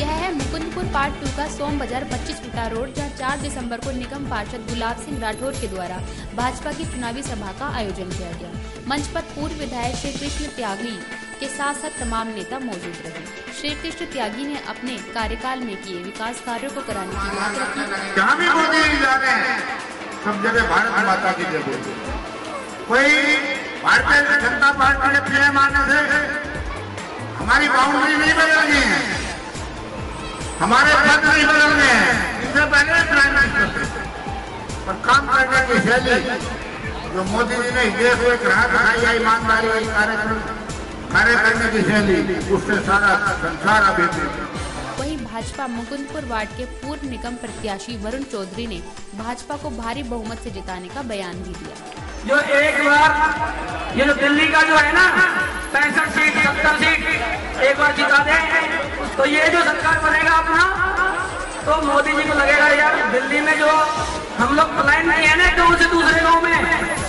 यह है मुकुंदपुर पार्ट 2 का सोम बाजार 25 फुटा रोड, जहां 4 दिसंबर को निगम पार्षद गुलाब सिंह राठौर के द्वारा भाजपा की चुनावी सभा का आयोजन किया गया। मंच पर पूर्व विधायक श्री कृष्ण त्यागी के साथ साथ तमाम नेता मौजूद रहे। श्री कृष्ण त्यागी ने अपने कार्यकाल में किए विकास कार्यों को कराने की बात रखी। जहाँ भी मोदी जा रहे हैं सब जगह भारत माता की जय बोलते। कोई भारतीय जनता पार्टी के पीएम आने से हमारी बाउंड्री नहीं बदलनी है, हमारे पद नहीं बदलने हैं। इससे पहले प्राइम मिनिस्टर पर काम करने की शैली जो मोदी जी ने देश में ग्राह दिखाई है, ईमानदारी कार्य करने की शैली, उससे सारा संसार अभी। वहीं भाजपा मुकुंदपुर वार्ड के पूर्व निगम प्रत्याशी वरुण चौधरी ने भाजपा को भारी बहुमत से जिताने का बयान भी दिया। जो एक बार ये जो दिल्ली का जो है ना 65 सीट 70 सीट एक बार जिता दे तो ये जो सरकार बनेगा अपना, तो मोदी जी को लगेगा यार दिल्ली में जो हम लोग पलायन नहीं है ना गाँव से दूसरे गाँव में,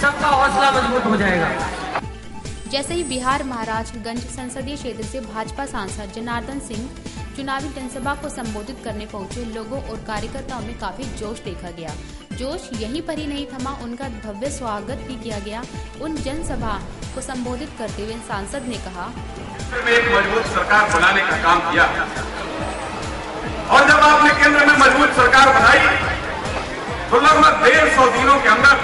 सबका हौसला मजबूत हो जाएगा। जैसे ही बिहार महाराजगंज संसदीय क्षेत्र से भाजपा सांसद जनार्दन सिंह चुनावी जनसभा को संबोधित करने पहुंचे, लोगों और कार्यकर्ताओं में काफी जोश देखा गया। जोश यहीं पर ही नहीं थमा, उनका भव्य स्वागत भी किया गया। उन जनसभा को संबोधित करते हुए सांसद ने कहा, एक मजबूत सरकार बनाने का काम किया और जब आपने केंद्र में मजबूत सरकार बनाई तो लगभग 150 दिनों के अंदर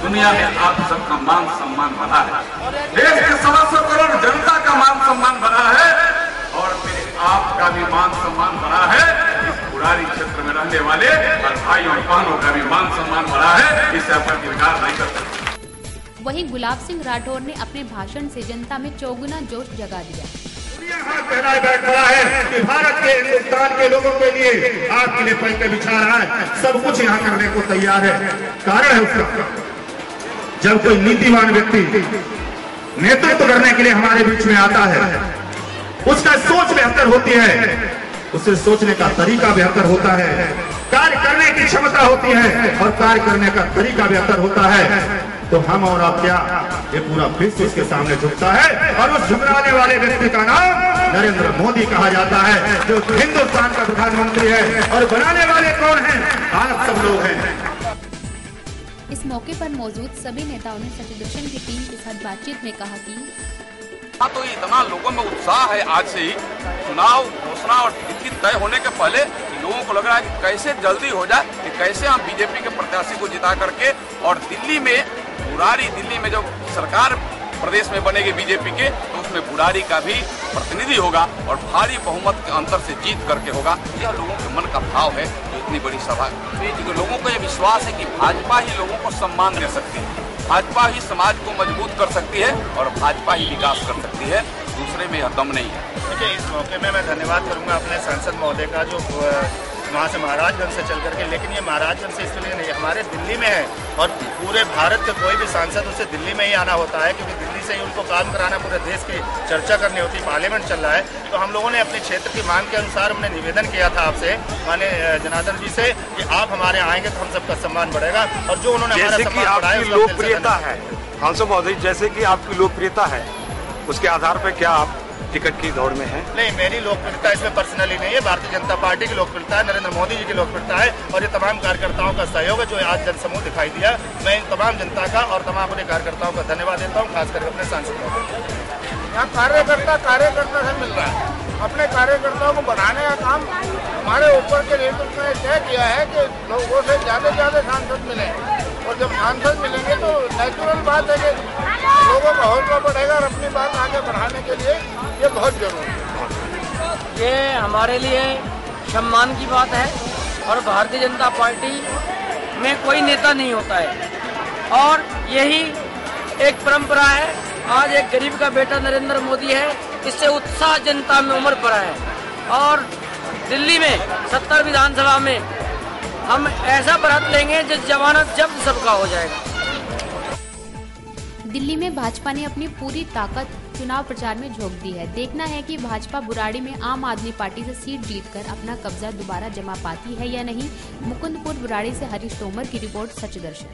दुनिया में आप सबका मान सम्मान बढ़ा है, देश के 125 करोड़ जनता का मान सम्मान बढ़ा है और मेरे आपका भी मान सम्मान बढ़ा है। इस पुरानी क्षेत्र में रहने वाले और भाई और बहनों का भी मान सम्मान बढ़ा है, इससे अपन इनकार नहीं कर सकते। वहीं गुलाब सिंह राठौर ने अपने भाषण से जनता में चौगुना जोश जगा दिया। बैठ रहा है कि भारत के हिंदुस्तान के लोगों के लिए आपके लिए पैसे बिछा रहा है, सब कुछ यहाँ करने को तैयार है। कारण है उसका, जब कोई नीतिवान व्यक्ति नेतृत्व करने के लिए हमारे बीच में आता है, उसका सोच बेहतर होती है, उससे सोचने का तरीका बेहतर होता है, कार्य करने की क्षमता होती है और कार्य करने का तरीका बेहतर होता है, तो हम और आप क्या, ये पूरा विश्व उसके सामने झुकता है। और उस झुकने वाले व्यक्ति का नाम नरेंद्र मोदी कहा जाता है, जो हिंदुस्तान का प्रधानमंत्री है। और बनाने वाले कौन हैं? आप सब लोग हैं। इस मौके पर मौजूद सभी नेताओं ने सचिदर्शन की टीम के साथ बातचीत में कहा कि तो इतना लोगों में उत्साह है, आज से ही चुनाव घोषणा और तिथि तय होने के पहले लोगों को लग रहा है कि कैसे जल्दी हो जाए, कि कैसे हम बीजेपी के प्रत्याशी को जिता करके और दिल्ली में बुरारी, दिल्ली में जो सरकार प्रदेश में बनेगी बीजेपी के, तो उसमें बुरारी का भी प्रतिनिधि होगा और भारी बहुमत के अंतर से जीत करके होगा। यह लोगों के मन का भाव है। तो इतनी बड़ी सभा, लोगों को यह विश्वास है कि भाजपा ही लोगों को सम्मान दे सकती है, भाजपा ही समाज को मजबूत कर सकती है और भाजपा ही विकास कर सकती है, दूसरे में यह दम नहीं है। देखिए, इस मौके में मैं धन्यवाद करूंगा अपने सांसद महोदय का, जो वहाँ से महाराजगंज से चल करके, लेकिन ये महाराजगंज से इसलिए नहीं, हमारे दिल्ली में है और पूरे भारत के कोई भी सांसद उसे दिल्ली में ही आना होता है, क्योंकि दिल्ली से ही उनको काम कराना, पूरे देश की चर्चा करनी होती है, पार्लियामेंट चल रहा है। तो हम लोगों ने अपने क्षेत्र की मांग के अनुसार हमने निवेदन किया था आपसे, माननीय जनार्दन जी से, कि आप हमारे आएंगे तो हम सबका सम्मान बढ़ेगा। और जो उन्होंने हमारा सम्मान बढ़ाया, लोकप्रियता है सांसद महोदय, जैसे कि आपकी लोकप्रियता है, उसके आधार पर क्या आप टिकट की दौड़ में है? नहीं, मेरी लोकप्रियता इसमें पर्सनली नहीं है, भारतीय जनता पार्टी की लोकप्रियता है, नरेंद्र मोदी जी की लोकप्रियता है और ये तमाम कार्यकर्ताओं का सहयोग है जो आज जनसमूह दिखाई दिया। मैं इन तमाम जनता का और तमाम अपने कार्यकर्ताओं का धन्यवाद देता हूँ, खासकर अपने सांसद को। यहाँ कार्यकर्ता से मिल रहा है, अपने कार्यकर्ताओं को बढ़ाने का काम हमारे ऊपर के नेतृत्व ने तय किया है कि लोगों से ज्यादा से ज्यादा सांसद मिले, और जब सांसद मिलेंगे तो नेचुरल बात है कि लोगों का हौसला बढ़ेगा और अपनी बात आगे बढ़ाने के लिए ये बहुत जरूरी है। ये हमारे लिए सम्मान की बात है और भारतीय जनता पार्टी में कोई नेता नहीं होता है और यही एक परंपरा है। आज एक गरीब का बेटा नरेंद्र मोदी है, इससे उत्साह जनता में उमड़ पड़ा है और दिल्ली में 70 विधानसभा में हम ऐसा बढ़त लेंगे जिस जमानत जब्त सबका हो जाएगा। दिल्ली में भाजपा ने अपनी पूरी ताकत चुनाव प्रचार में झोंक दी है। देखना है कि भाजपा बुराड़ी में आम आदमी पार्टी से सीट जीतकर अपना कब्जा दोबारा जमा पाती है या नहीं। मुकुंदपुर बुराड़ी से हरीश तोमर की रिपोर्ट, सच दर्शन।